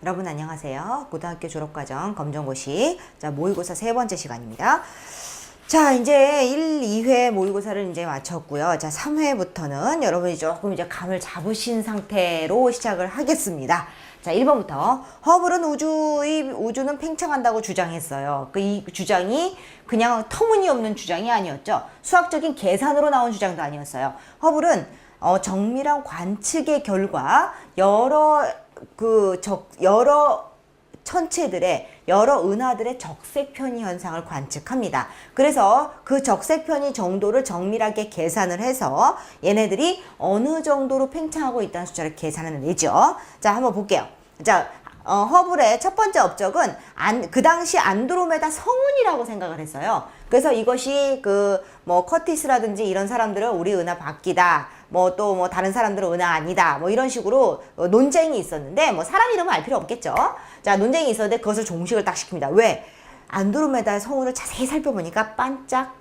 여러분 안녕하세요. 고등학교 졸업과정 검정고시 모의고사 세 번째 시간입니다. 자, 이제 1, 2회 모의고사를 이제 마쳤고요. 자, 3회부터는 여러분이 조금 이제 감을 잡으신 상태로 시작을 하겠습니다. 자, 1번부터 허블은 우주는 팽창한다고 주장했어요. 이 주장이 그냥 터무니없는 주장이 아니었죠. 수학적인 계산으로 나온 주장도 아니었어요. 허블은 정밀한 관측의 결과 여러 천체들의 여러 은하들의 적색 편의 현상을 관측합니다. 그래서 그 적색 편의 정도를 정밀하게 계산을 해서 얘네들이 어느 정도로 팽창하고 있다는 숫자를 계산을 내죠. 자, 한번 볼게요. 자, 허블의 첫 번째 업적은 그 당시 안드로메다 성운이라고 생각을 했어요. 그래서 이것이 커티스라든지 이런 사람들은 우리 은하 밖이다. 다른 사람들은 은하 아니다. 이런 식으로 논쟁이 있었는데, 사람 이름은 알 필요 없겠죠. 자, 논쟁이 있었는데 그것을 종식을 딱 시킵니다. 왜? 안드로메다의 성운을 자세히 살펴보니까 반짝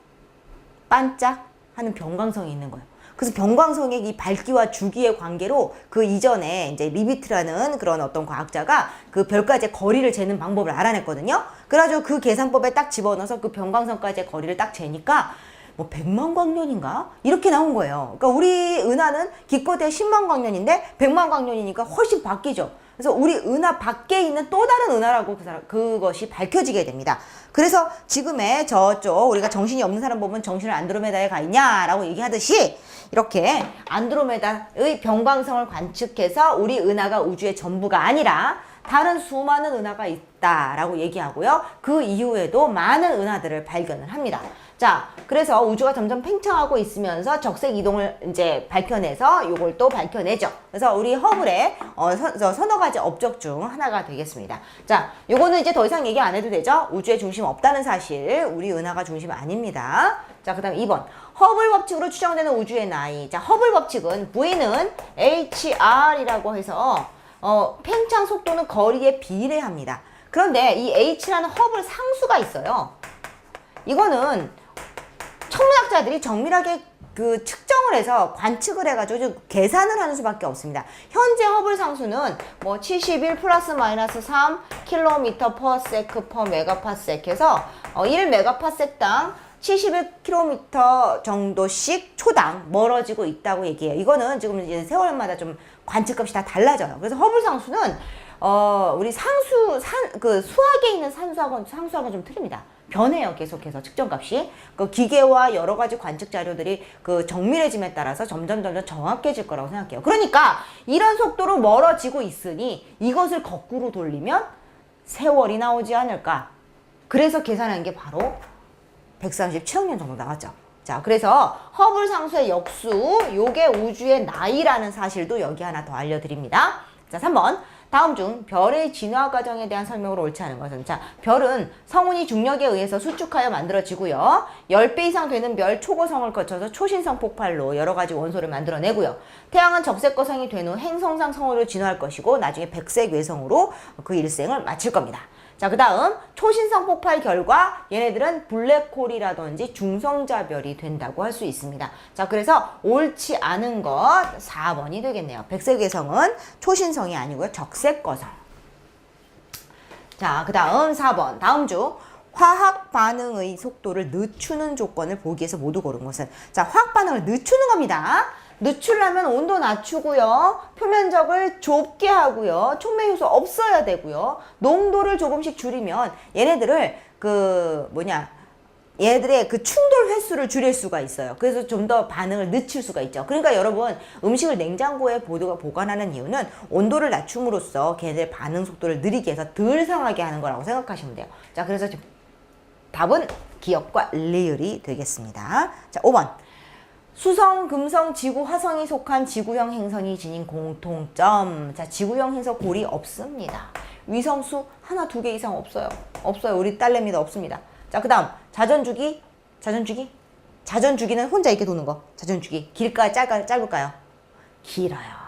하는 변광성이 있는 거예요. 그래서 변광성의 이 밝기와 주기의 관계로 그 이전에 이제 리비트라는 그런 어떤 과학자가 그 별까지의 거리를 재는 방법을 알아냈거든요. 그래가지고 그 계산법에 딱 집어넣어서 그 변광성까지의 거리를 딱 재니까 100만 광년인가? 이렇게 나온 거예요. 그러니까 우리 은하는 기껏해 10만 광년인데 100만 광년이니까 훨씬 바뀌죠. 그래서 우리 은하 밖에 있는 또 다른 은하라고 그것이 밝혀지게 됩니다. 그래서 지금의 저쪽 우리가 정신이 없는 사람 보면 정신을 안드로메다에 가 있냐라고 얘기하듯이 이렇게 안드로메다의 변광성을 관측해서 우리 은하가 우주의 전부가 아니라 다른 수많은 은하가 있다라고 얘기하고요. 그 이후에도 많은 은하들을 발견을 합니다. 자, 그래서 우주가 점점 팽창하고 있으면서 적색 이동을 이제 밝혀내서 요걸 또 밝혀내죠. 그래서 우리 허블의 서너 가지 업적 중 하나가 되겠습니다. 자, 요거는 이제 더 이상 얘기 안 해도 되죠? 우주의 중심 없다는 사실, 우리 은하가 중심 아닙니다. 자, 그 다음 2번. 허블 법칙으로 추정되는 우주의 나이. 자, 허블 법칙은 V는 HR이라고 해서 팽창 속도는 거리에 비례합니다. 그런데 이 H라는 허블 상수가 있어요. 이거는 천문학자들이 정밀하게 측정을 해서 관측을 해가지고 계산을 하는 수밖에 없습니다. 현재 허블 상수는 71 플러스 마이너스 3 킬로미터 퍼 세크 퍼 메가파섹 해서 1 메가파섹당 71km 정도씩 초당 멀어지고 있다고 얘기해요. 이거는 지금 이제 세월마다 좀 관측값이 다 달라져요. 그래서 허블 상수는 우리 수학에 있는 상수하고는 좀 틀립니다. 변해요. 계속해서 측정값이. 그 기계와 여러 가지 관측 자료들이 정밀해짐에 따라서 점점 정확해질 거라고 생각해요. 그러니까 이런 속도로 멀어지고 있으니 이것을 거꾸로 돌리면 세월이 나오지 않을까. 그래서 계산한 게 바로 137억 년 정도 나왔죠. 자, 그래서 허블 상수의 역수, 요게 우주의 나이라는 사실도 여기 하나 더 알려드립니다. 자, 3번. 다음 중 별의 진화 과정에 대한 설명으로 옳지 않은 것은, 자, 별은 성운이 중력에 의해서 수축하여 만들어지고요. 10배 이상 되는 별 초고성을 거쳐서 초신성 폭발로 여러 가지 원소를 만들어내고요. 태양은 적색 거성이 된 후 행성상 성으로 진화할 것이고 나중에 백색 외성으로 그 일생을 마칠 겁니다. 자, 그 다음 초신성 폭발 결과 얘네들은 블랙홀이라든지 중성자별이 된다고 할 수 있습니다. 자, 그래서 옳지 않은 것 4번이 되겠네요. 백색 외성은 초신성이 아니고요. 적색 거성. 자, 그 다음 4번. 다음 중 화학 반응의 속도를 늦추는 조건을 보기 위해서 모두 고른 것은, 자, 화학 반응을 늦추는 겁니다. 늦추려면 온도 낮추고요. 표면적을 좁게 하고요. 촉매 효소 없어야 되고요. 농도를 조금씩 줄이면 얘네들의 그 충돌 횟수를 줄일 수가 있어요. 그래서 좀 더 반응을 늦출 수가 있죠. 그러니까 여러분, 음식을 냉장고에 보관하는 이유는 온도를 낮춤으로써 걔네들의 반응 속도를 느리게 해서 덜 상하게 하는 거라고 생각하시면 돼요. 자, 그래서 답은 기억과 리을이 되겠습니다. 자, 5번. 수성, 금성, 지구, 화성이 속한 지구형 행성이 지닌 공통점. 자, 지구형 행성 골이 없습니다. 위성수 하나, 2개 이상 없어요. 없어요. 우리 딸내미도 없습니다. 자, 그 다음 자전주기. 자전주기는 혼자 이렇게 도는 거. 자전주기. 길까요? 짧을까요? 길어요.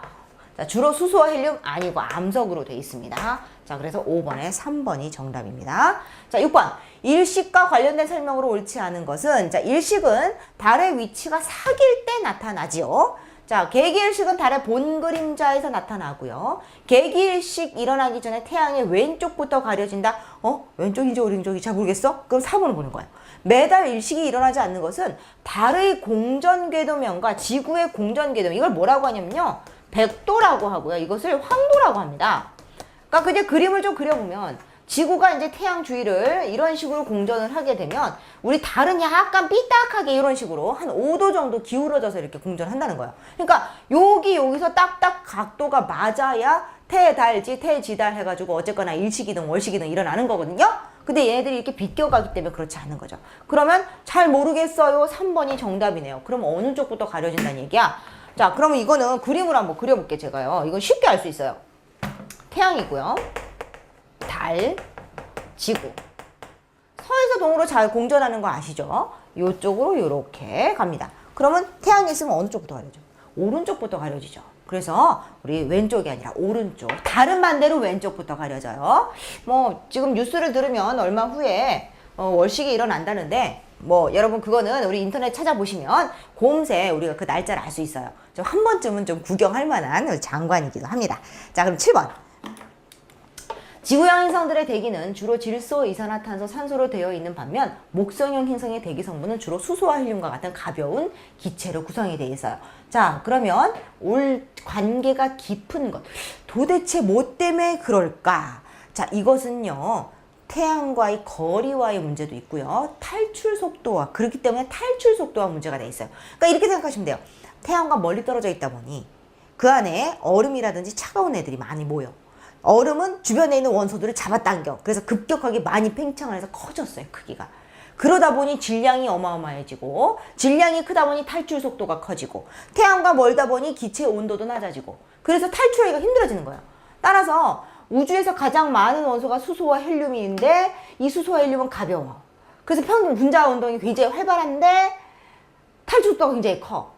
자, 주로 수소와 헬륨 아니고 암석으로 되어 있습니다. 자, 그래서 5번에 3번이 정답입니다. 자, 6번. 일식과 관련된 설명으로 옳지 않은 것은, 자, 일식은 달의 위치가 사귈 때 나타나지요. 자, 개기일식은 달의 본 그림자에서 나타나고요. 개기일식 일어나기 전에 태양이 왼쪽부터 가려진다. 왼쪽인지 오른쪽인지 잘 모르겠어? 그럼 4번을 보는 거예요. 매달 일식이 일어나지 않는 것은 달의 공전궤도면과 지구의 공전궤도, 이걸 뭐라고 하냐면요, 백도라고 하고요. 이것을 황도라고 합니다. 그러니까 그냥 그림을 좀 그려보면 지구가 이제 태양 주위를 이런 식으로 공전을 하게 되면 우리 달은 약간 삐딱하게 이런 식으로 한 5도 정도 기울어져서 이렇게 공전한다는 거예요. 그러니까 여기서 딱딱 각도가 맞아야 태달지 태지달 해가지고 어쨌거나 일식이든 월식이든 일어나는 거거든요. 근데 얘네들이 이렇게 비껴가기 때문에 그렇지 않은 거죠. 그러면 잘 모르겠어요. 3번이 정답이네요. 그럼 어느 쪽부터 가려진다는 얘기야? 자, 그러면 이거는 그림으로 한번 그려볼게요, 제가요. 이건 쉽게 알 수 있어요. 태양이고요. 달, 지구. 서에서 동으로 잘 공전하는 거 아시죠? 이쪽으로 이렇게 갑니다. 그러면 태양이 있으면 어느 쪽부터 가려져? 오른쪽부터 가려지죠. 그래서 우리 왼쪽이 아니라 오른쪽. 다른 반대로 왼쪽부터 가려져요. 뭐 지금 뉴스를 들으면 얼마 후에 월식이 일어난다는데, 뭐 여러분 그거는 우리 인터넷 찾아보시면 곰새 우리가 그 날짜를 알 수 있어요. 좀 한 번쯤은 좀 구경할 만한 장관이기도 합니다. 자, 그럼 7번. 지구형 행성들의 대기는 주로 질소, 이산화탄소, 산소로 되어 있는 반면 목성형 행성의 대기 성분은 주로 수소와 헬륨과 같은 가벼운 기체로 구성이 되어 있어요. 자, 그러면 올 관계가 깊은 것. 도대체 뭐 때문에 그럴까? 자, 이것은요, 태양과의 거리와의 문제도 있고요. 탈출 속도와, 그렇기 때문에 탈출 속도와 문제가 돼 있어요. 그러니까 이렇게 생각하시면 돼요. 태양과 멀리 떨어져 있다 보니 그 안에 얼음이라든지 차가운 애들이 많이 모여. 얼음은 주변에 있는 원소들을 잡아당겨. 그래서 급격하게 많이 팽창을 해서 커졌어요, 크기가. 그러다 보니 질량이 어마어마해지고, 질량이 크다 보니 탈출 속도가 커지고, 태양과 멀다 보니 기체의 온도도 낮아지고, 그래서 탈출하기가 힘들어지는 거예요. 따라서 우주에서 가장 많은 원소가 수소와 헬륨인데 이 수소와 헬륨은 가벼워. 그래서 평균 분자 운동이 굉장히 활발한데 탈출 속도가 굉장히 커.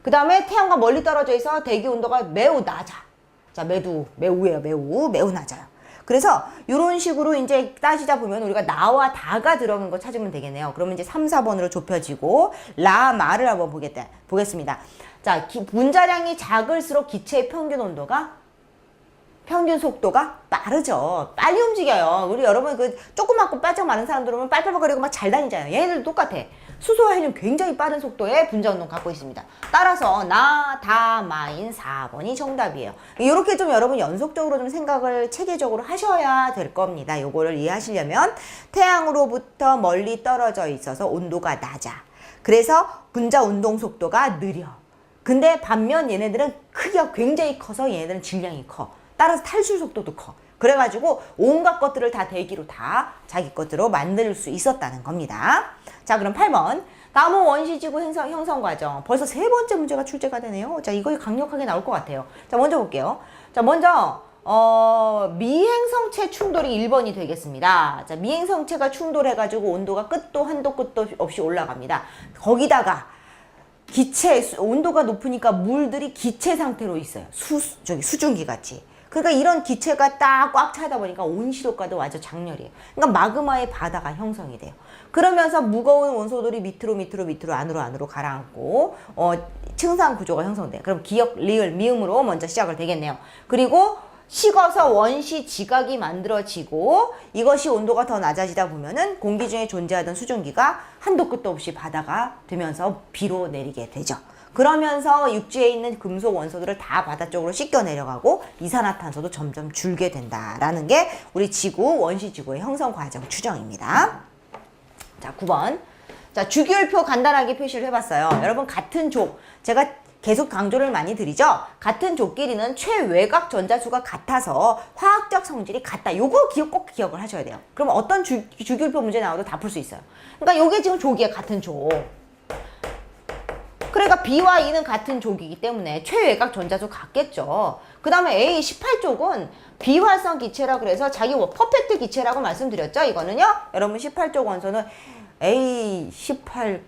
그 다음에 태양과 멀리 떨어져 있어 대기 온도가 매우 낮아. 자, 매우예요. 매우 낮아요. 그래서 이런 식으로 이제 따지다 보면 우리가 나와 다가 들어간 거 찾으면 되겠네요. 그러면 이제 3, 4번으로 좁혀지고 마를 한번 보겠습니다. 자, 분자량이 작을수록 기체의 평균 속도가 빠르죠. 빨리 움직여요. 우리 여러분 그 조그맣고 빠짝 많은 사람들 오면 빨빨거리고 막 잘 다니잖아요. 얘네들도 똑같아. 수소와 헬륨 굉장히 빠른 속도의 분자 운동 갖고 있습니다. 따라서 마인 4번이 정답이에요. 이렇게 좀 여러분 연속적으로 좀 생각을 체계적으로 하셔야 될 겁니다. 요거를 이해하시려면 태양으로부터 멀리 떨어져 있어서 온도가 낮아. 그래서 분자 운동 속도가 느려. 근데 반면 얘네들은 크기가 굉장히 커서 얘네들은 질량이 커. 따라서 탈출 속도도 커. 그래가지고 온갖 것들을 다 대기로 다 자기 것들로 만들 수 있었다는 겁니다. 자, 그럼 8번. 다음은 원시지구 형성 과정. 벌써 3번째 문제가 출제가 되네요. 자, 이거 강력하게 나올 것 같아요. 자, 먼저 볼게요. 자, 먼저 미행성체 충돌이 1번이 되겠습니다. 자, 미행성체가 충돌해가지고 온도가 끝도 한도 끝도 없이 올라갑니다. 거기다가 온도가 높으니까 물들이 기체 상태로 있어요. 수증기 같이. 그러니까 이런 기체가 딱 꽉 차다 보니까 온실효과도 완전 장렬이에요. 그러니까 마그마의 바다가 형성이 돼요. 그러면서 무거운 원소들이 밑으로 안으로 가라앉고 층상 구조가 형성돼요. 그럼 기역, 리을, 미음으로 먼저 시작을 되겠네요. 그리고 식어서 원시 지각이 만들어지고 이것이 온도가 더 낮아지다 보면은 공기 중에 존재하던 수증기가 한도 끝도 없이 바다가 되면서 비로 내리게 되죠. 그러면서 육지에 있는 금속 원소들을 다 바다 쪽으로 씻겨 내려가고 이산화탄소도 점점 줄게 된다라는 게 우리 원시지구의 형성 과정 추정입니다. 자, 9번. 자, 주기율표 간단하게 표시를 해봤어요. 여러분, 같은 족. 제가 계속 강조를 많이 드리죠. 같은 족끼리는 최외곽 전자수가 같아서 화학적 성질이 같다. 요거 꼭 기억을 하셔야 돼요. 그럼 어떤 주기율표 문제 나와도 다 풀 수 있어요. 그러니까 요게 지금 족이에요. 같은 족. 그러니까 B와 E는 같은 족이기 때문에 최외곽 전자수 같겠죠. 그 다음에 A18족은 비활성 기체라고 그래서 자기 퍼펙트 기체라고 말씀드렸죠. 이거는요. 여러분 18족 원소는 A18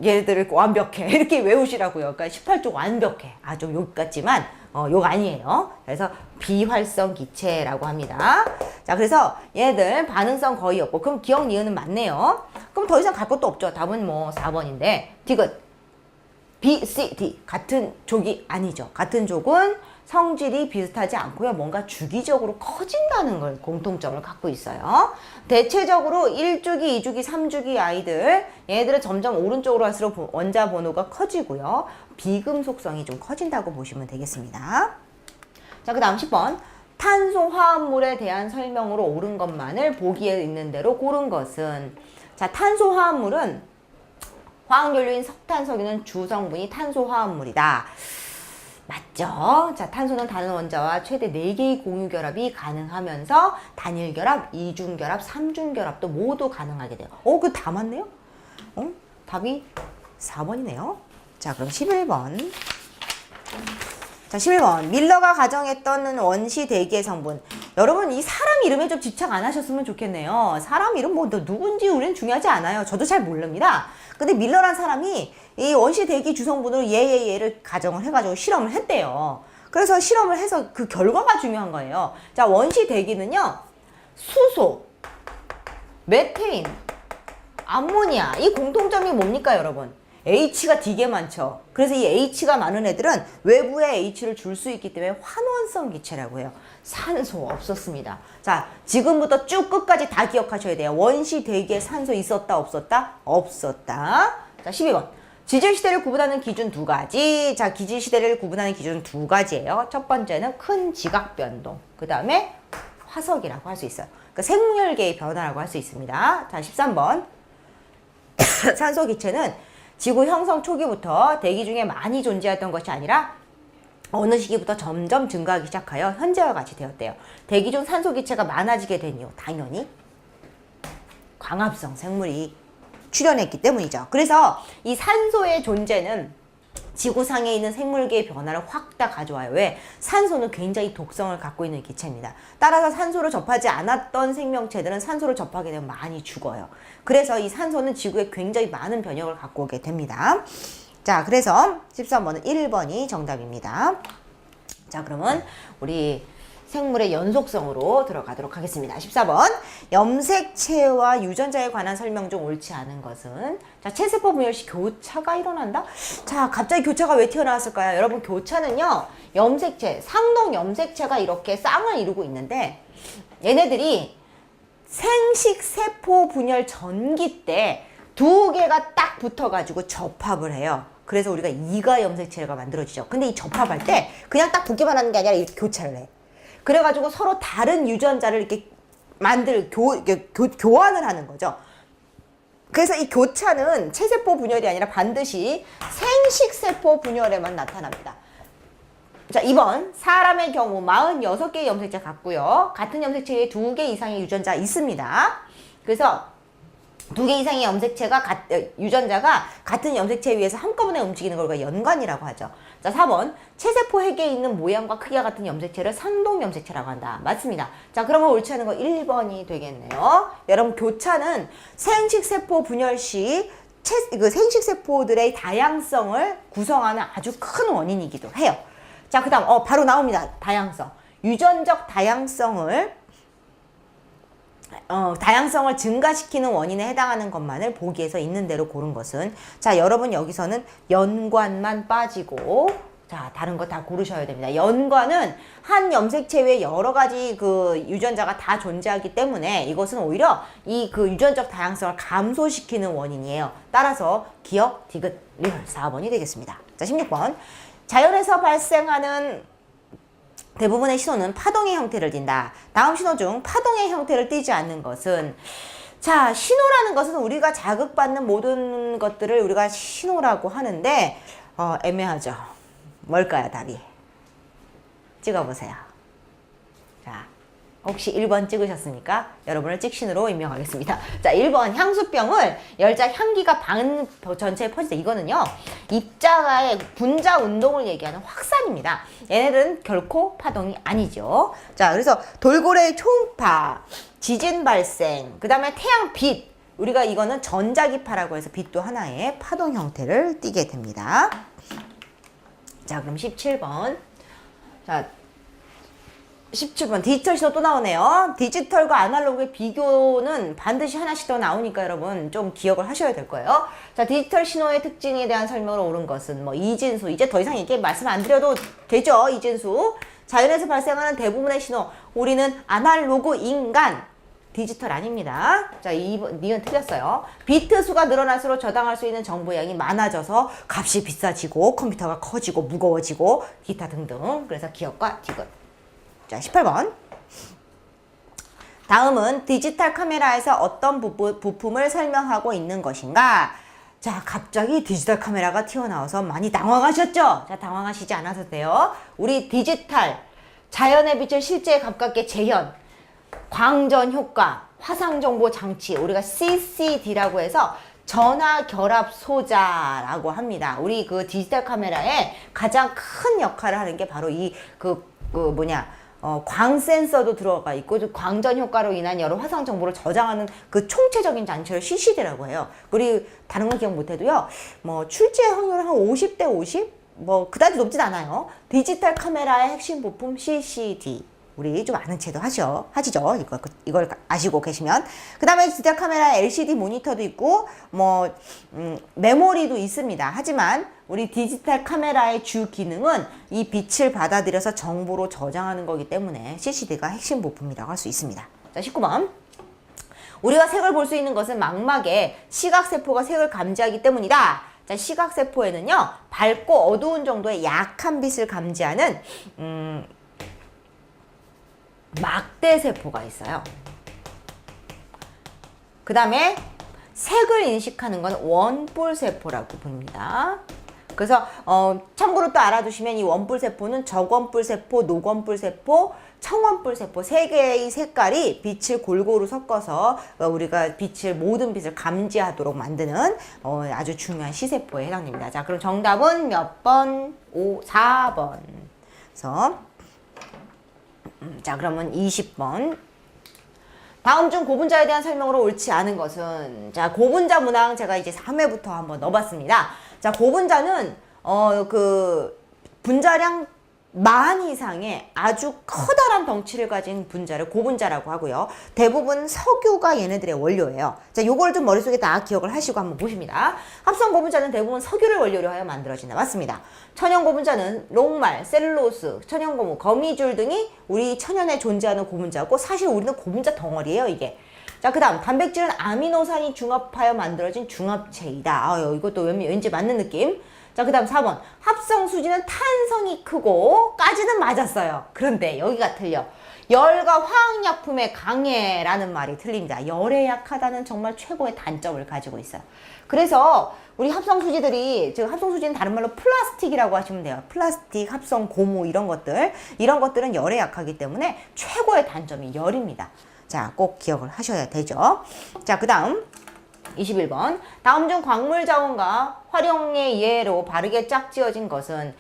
얘들을 완벽해. 이렇게 외우시라고요. 그러니까 18족 완벽해. 아, 좀 욕 같지만 욕 아니에요. 그래서 비활성 기체라고 합니다. 자, 그래서 얘들 반응성 거의 없고 그럼 기억 니은은 맞네요. 그럼 더 이상 갈 것도 없죠. 답은 뭐 4번인데 디귿. B, C, D 같은 족이 아니죠. 같은 족은 성질이 비슷하지 않고요. 뭔가 주기적으로 커진다는 걸 공통점을 갖고 있어요. 대체적으로 1주기, 2주기, 3주기 아이들 얘네들은 점점 오른쪽으로 갈수록 원자 번호가 커지고요. 비금속성이 좀 커진다고 보시면 되겠습니다. 자, 그 다음 10번. 탄소화합물에 대한 설명으로 옳은 것만을 보기에 있는 대로 고른 것은. 자, 탄소화합물은 화학연료인 석탄석유는 주성분이 탄소화합물이다. 맞죠? 자, 탄소는 다른 원자와 최대 4개의 공유결합이 가능하면서 단일결합, 이중결합, 삼중결합도 모두 가능하게 돼요. 그 다 맞네요? 답이 4번이네요. 자, 그럼 11번. 자, 11번. 밀러가 가정했던 원시 대기의 성분. 여러분, 이 사람 이름에 좀 집착 안 하셨으면 좋겠네요. 사람 이름 뭐 누군지 우리는 중요하지 않아요. 저도 잘 모릅니다. 근데 밀러란 사람이 이 원시 대기 주성분으로 얘를 가정을 해가지고 실험을 했대요. 그래서 실험을 해서 그 결과가 중요한 거예요. 자, 원시 대기는요, 수소, 메테인, 암모니아, 이 공통점이 뭡니까, 여러분? H가 되게 많죠. 그래서 이 H가 많은 애들은 외부에 H를 줄 수 있기 때문에 환원성 기체라고 해요. 산소 없었습니다. 자, 지금부터 쭉 끝까지 다 기억하셔야 돼요. 원시 대기에 산소 있었다, 없었다? 없었다. 자, 12번. 지질시대를 구분하는 기준 2가지. 자, 지질시대를 구분하는 기준은 2가지예요. 첫 번째는 큰 지각변동. 그 다음에 화석이라고 할 수 있어요. 그러니까 생물계의 변화라고 할 수 있습니다. 자, 13번. 산소 기체는 지구 형성 초기부터 대기 중에 많이 존재했던 것이 아니라 어느 시기부터 점점 증가하기 시작하여 현재와 같이 되었대요. 대기 중 산소 기체가 많아지게 된 이유, 당연히 광합성 생물이 출현했기 때문이죠. 그래서 이 산소의 존재는 지구상에 있는 생물계의 변화를 확 다 가져와요. 왜? 산소는 굉장히 독성을 갖고 있는 기체입니다. 따라서 산소를 접하지 않았던 생명체들은 산소를 접하게 되면 많이 죽어요. 그래서 이 산소는 지구에 굉장히 많은 변형을 갖고 오게 됩니다. 자, 그래서 13번은 1번이 정답입니다. 자, 그러면 우리 생물의 연속성으로 들어가도록 하겠습니다. 14번. 염색체와 유전자에 관한 설명 중 옳지 않은 것은? 자, 체세포 분열 시 교차가 일어난다? 자, 갑자기 교차가 왜 튀어나왔을까요? 여러분, 교차는요, 염색체, 상동 염색체가 이렇게 쌍을 이루고 있는데, 얘네들이 생식세포 분열 전기 때 2개가 딱 붙어가지고 접합을 해요. 그래서 우리가 이가 염색체가 만들어지죠. 근데 이 접합할 때 그냥 딱 붙기만 하는 게 아니라 이렇게 교차를 해. 그래가지고 서로 다른 유전자를 이렇게 교환을 하는 거죠. 그래서 이 교차는 체세포 분열이 아니라 반드시 생식세포 분열에만 나타납니다. 자, 2번. 사람의 경우 46개의 염색체 같고요. 같은 염색체에 2개 이상의 유전자 있습니다. 그래서 2개 이상의 유전자가 같은 염색체에 의해서 한꺼번에 움직이는 걸 우리가 연관이라고 하죠. 자, 4번. 체세포 핵에 있는 모양과 크기가 같은 염색체를 상동 염색체라고 한다. 맞습니다. 자, 그러면 옳지 않은 거 1번이 되겠네요. 여러분, 교차는 생식세포 분열 시 생식세포들의 다양성을 구성하는 아주 큰 원인이기도 해요. 자, 그 다음, 바로 나옵니다. 다양성. 유전적 다양성을 증가시키는 원인에 해당하는 것만을 보기에서 있는 대로 고른 것은, 자, 여러분 여기서는 연관만 빠지고, 자, 다른 거 다 고르셔야 됩니다. 연관은 한 염색체 외에 여러 가지 그 유전자가 다 존재하기 때문에 이것은 오히려 이 그 유전적 다양성을 감소시키는 원인이에요. 따라서 기억, 디귿, 리얼 4번이 되겠습니다. 자, 16번. 자연에서 발생하는 대부분의 신호는 파동의 형태를 띈다. 다음 신호 중 파동의 형태를 띠지 않는 것은? 자, 신호라는 것은 우리가 자극받는 모든 것들을 우리가 신호라고 하는데 애매하죠. 뭘까요, 답이? 찍어보세요. 자, 혹시 1번 찍으셨습니까? 여러분을 찍신으로 임명하겠습니다. 자, 1번. 향수병을 열자 향기가 방 전체에 퍼질 때, 이거는요, 입자의 분자 운동을 얘기하는 확산입니다. 얘네들은 결코 파동이 아니죠. 자, 그래서 돌고래의 초음파, 지진 발생, 그 다음에 태양 빛, 우리가 이거는 전자기파라고 해서 빛도 하나의 파동 형태를 띠게 됩니다. 자, 그럼 17번. 자, 17번 디지털 신호 또 나오네요. 디지털과 아날로그의 비교는 반드시 하나씩 더 나오니까 여러분 좀 기억을 하셔야 될 거예요. 자, 디지털 신호의 특징에 대한 설명을 옳은 것은 뭐 이진수, 이제 더 이상 이게 말씀 안 드려도 되죠. 이진수. 자연에서 발생하는 대부분의 신호, 우리는 아날로그 인간, 디지털 아닙니다. 자, 2번, 니은 틀렸어요. 비트 수가 늘어날수록 저장할 수 있는 정보 양이 많아져서 값이 비싸지고 컴퓨터가 커지고 무거워지고 기타 등등. 그래서 기억과 디귿. 자, 18번. 다음은 디지털 카메라에서 어떤 부품을 설명하고 있는 것인가? 자, 갑자기 디지털 카메라가 튀어나와서 많이 당황하셨죠? 자, 당황하시지 않아도 돼요. 우리 디지털, 자연의 빛을 실제에 가깝게 재현, 광전 효과, 화상 정보 장치, 우리가 CCD라고 해서 전화 결합 소자라고 합니다. 우리 그 디지털 카메라에 가장 큰 역할을 하는 게 바로 이 광 센서도 들어가 있고 광전 효과로 인한 여러 화상 정보를 저장하는 그 총체적인 장치를 CCD라고 해요. 그리고 다른 건 기억 못해도요. 뭐 출제 확률 한 50대 50? 뭐 그다지 높진 않아요. 디지털 카메라의 핵심 부품 CCD. 우리 좀 아는 채도 하시죠. 이걸 아시고 계시면. 그 다음에 디지털 카메라에 LCD 모니터도 있고, 메모리도 있습니다. 하지만 우리 디지털 카메라의 주 기능은 이 빛을 받아들여서 정보로 저장하는 거기 때문에 CCD가 핵심 부품이라고 할 수 있습니다. 자, 19번. 우리가 색을 볼 수 있는 것은 망막에 시각세포가 색을 감지하기 때문이다. 자, 시각세포에는요, 밝고 어두운 정도의 약한 빛을 감지하는, 막대세포가 있어요. 그 다음에 색을 인식하는 건 원뿔세포라고 봅니다. 그래서 참고로 또 알아두시면 이 원뿔세포는 적원뿔세포, 녹원뿔세포, 청원뿔세포 세 개의 색깔이 빛을 골고루 섞어서 우리가 모든 빛을 감지하도록 만드는 아주 중요한 시세포에 해당됩니다. 자, 그럼 정답은 몇 번? 4번. 그래서 자, 그러면 20번. 다음 중 고분자에 대한 설명으로 옳지 않은 것은, 자, 고분자 문항 제가 이제 3회부터 한번 넣어봤습니다. 자, 고분자는 분자량 만 이상의 아주 커다란 덩치를 가진 분자를 고분자라고 하고요. 대부분 석유가 얘네들의 원료예요. 자, 요걸 좀 머릿속에 다 기억을 하시고 한번 보십니다. 합성 고분자는 대부분 석유를 원료로 하여 만들어진다. 맞습니다. 천연 고분자는 록말, 셀룰로스, 천연고무, 거미줄 등이 우리 천연에 존재하는 고분자고, 사실 우리는 고분자 덩어리예요, 이게. 자, 그 다음 단백질은 아미노산이 중합하여 만들어진 중합체이다. 이것도 왠지 맞는 느낌. 자, 그 다음 4번. 합성수지는 탄성이 크고 까지는 맞았어요. 그런데 여기가 틀려. 열과 화학약품의 강해라는 말이 틀립니다. 열에 약하다는 정말 최고의 단점을 가지고 있어요. 그래서 우리 합성수지는 다른 말로 플라스틱이라고 하시면 돼요. 플라스틱, 합성, 고무 이런 것들은 열에 약하기 때문에 최고의 단점이 열입니다. 자, 꼭 기억을 하셔야 되죠. 자, 그 다음 21번. 다음 중 광물 자원과 활용의 예로 바르게 짝지어진 것은,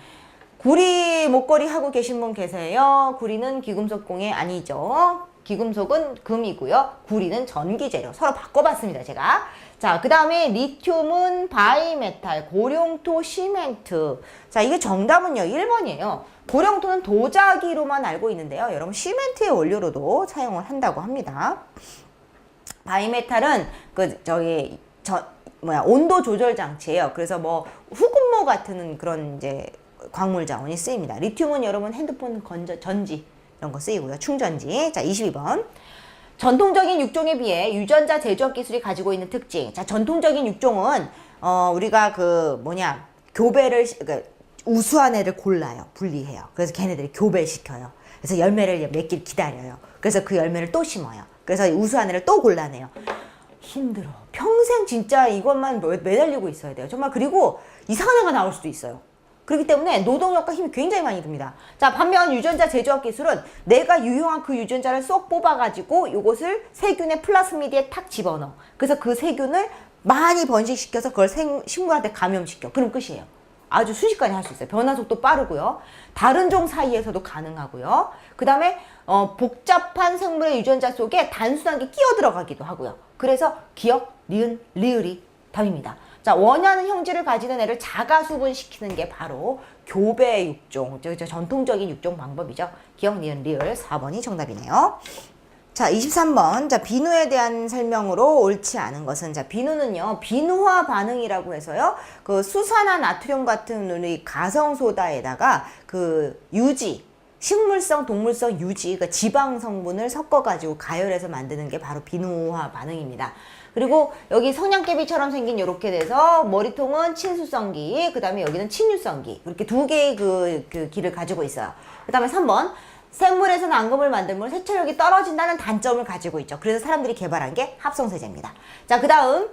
구리 목걸이 하고 계신 분 계세요? 구리는 귀금속공예 아니죠. 귀금속은 금이고요. 구리는 전기재료. 서로 바꿔봤습니다, 제가. 자, 그 다음에 리튬은 바이메탈, 고룡토, 시멘트. 자, 이게 정답은요, 1번이에요. 고룡토는 도자기로만 알고 있는데요. 여러분, 시멘트의 원료로도 사용을 한다고 합니다. 바이메탈은 온도 조절 장치예요. 그래서 후근모 같은 그런 이제 광물 자원이 쓰입니다. 리튬은 여러분 핸드폰 전지 이런 거 쓰이고요. 충전지. 자, 22번. 전통적인 육종에 비해 유전자 제조업 기술이 가지고 있는 특징. 자, 전통적인 육종은 우리가 우수한 애를 골라요. 분리해요. 그래서 걔네들이 교배시켜요. 그래서 열매를 맺길 기다려요. 그래서 그 열매를 또 심어요. 그래서 우수한 애를 또 골라내요. 힘들어. 평생 진짜 이것만 매달리고 있어야 돼요. 정말. 그리고 이상한 애가 나올 수도 있어요. 그렇기 때문에 노동력과 힘이 굉장히 많이 듭니다. 자, 반면 유전자 제조업 기술은 내가 유효한 그 유전자를 쏙 뽑아가지고 이것을 세균의 플라스미드에 탁 집어넣어. 그래서 그 세균을 많이 번식시켜서 그걸 식물한테 감염시켜. 그럼 끝이에요. 아주 순식간에 할 수 있어요. 변화 속도 빠르고요. 다른 종 사이에서도 가능하고요. 그 다음에 복잡한 생물의 유전자 속에 단순하게 끼어 들어가기도 하고요. 그래서 기억, 니은, 리을이 답입니다. 자, 원하는 형질을 가지는 애를 자가수분시키는 게 바로 교배 육종, 저 전통적인 육종 방법이죠. 기억, 니은, 리을 4번이 정답이네요. 자, 23번. 자, 비누에 대한 설명으로 옳지 않은 것은, 자, 비누는요, 비누화 반응이라고 해서요, 그 수산화 나트륨 같은 우리 가성소다에다가 그 유지, 식물성, 동물성 유지, 그 지방 성분을 섞어가지고 가열해서 만드는 게 바로 비누화 반응입니다. 그리고 여기 성냥개비처럼 생긴 이렇게 돼서 머리통은 친수성기, 그 다음에 여기는 친유성기, 이렇게 두 개의 그 기를 가지고 있어요. 그 다음에 3번. 생물에서는 앙금을 만들면 세척력이 떨어진다는 단점을 가지고 있죠. 그래서 사람들이 개발한 게 합성세제입니다. 자, 그 다음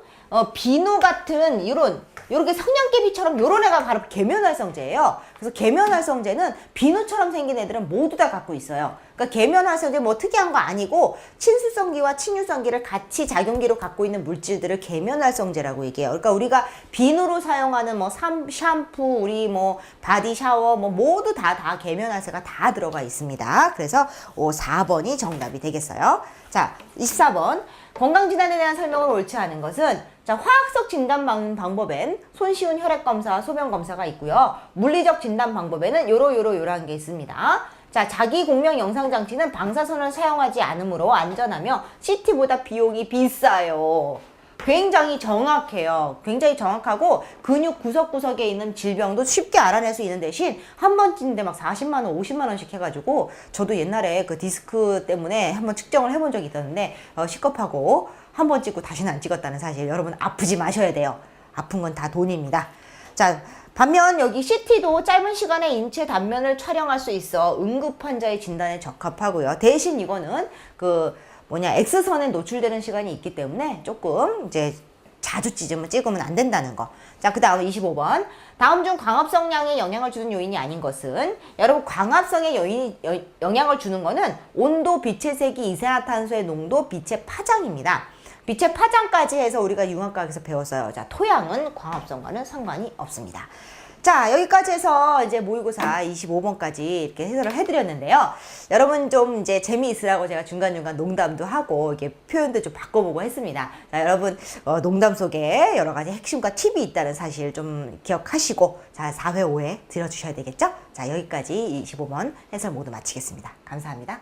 비누 같은 요렇게 성냥개비처럼 요런 애가 바로 계면활성제예요. 그래서 계면활성제는 비누처럼 생긴 애들은 모두 다 갖고 있어요. 그러니까 계면활성제 뭐 특이한 거 아니고 친수성기와 친유성기를 같이 작용기로 갖고 있는 물질들을 계면활성제라고 얘기해요. 그러니까 우리가 비누로 사용하는 뭐 샴푸, 우리 뭐 바디 샤워 뭐 모두 다 계면활성제가 다 들어가 있습니다. 그래서 4번이 정답이 되겠어요. 자, 24번. 건강진단에 대한 설명은 옳지 않은 것은, 자, 화학적 진단 방법엔 손쉬운 혈액검사와 소변검사가 있고요. 물리적 진단 방법에는 요런 게 있습니다. 자, 자기 공명 영상장치는 방사선을 사용하지 않으므로 안전하며 CT보다 비용이 비싸요. 굉장히 정확해요. 굉장히 정확하고 근육 구석구석에 있는 질병도 쉽게 알아낼 수 있는 대신 한 번 찍는데 막 40만 원, 50만 원씩 해가지고 저도 옛날에 그 디스크 때문에 한번 측정을 해본 적이 있었는데 시겁하고 한 번 찍고 다시는 안 찍었다는 사실, 여러분 아프지 마셔야 돼요. 아픈 건 다 돈입니다. 자, 반면 여기 CT도 짧은 시간에 인체 단면을 촬영할 수 있어 응급 환자의 진단에 적합하고요. 대신 이거는 X선에 노출되는 시간이 있기 때문에 조금 이제 자주 찍으면 안 된다는 거. 자, 그 다음 25번. 다음 중 광합성량에 영향을 주는 요인이 아닌 것은, 여러분 광합성에 영향을 주는 거는 온도, 빛의 세기, 이산화탄소의 농도, 빛의 파장입니다. 빛의 파장까지 해서 우리가 융합과학에서 배웠어요. 자, 토양은 광합성과는 상관이 없습니다. 자, 여기까지 해서 이제 모의고사 25번까지 이렇게 해설을 해드렸는데요. 여러분 좀 이제 재미있으라고 제가 중간중간 농담도 하고 이렇게 표현도 좀 바꿔보고 했습니다. 자, 여러분 농담 속에 여러 가지 핵심과 팁이 있다는 사실 좀 기억하시고, 자, 4회, 5회 들어주셔야 되겠죠? 자, 여기까지 25번 해설 모두 마치겠습니다. 감사합니다.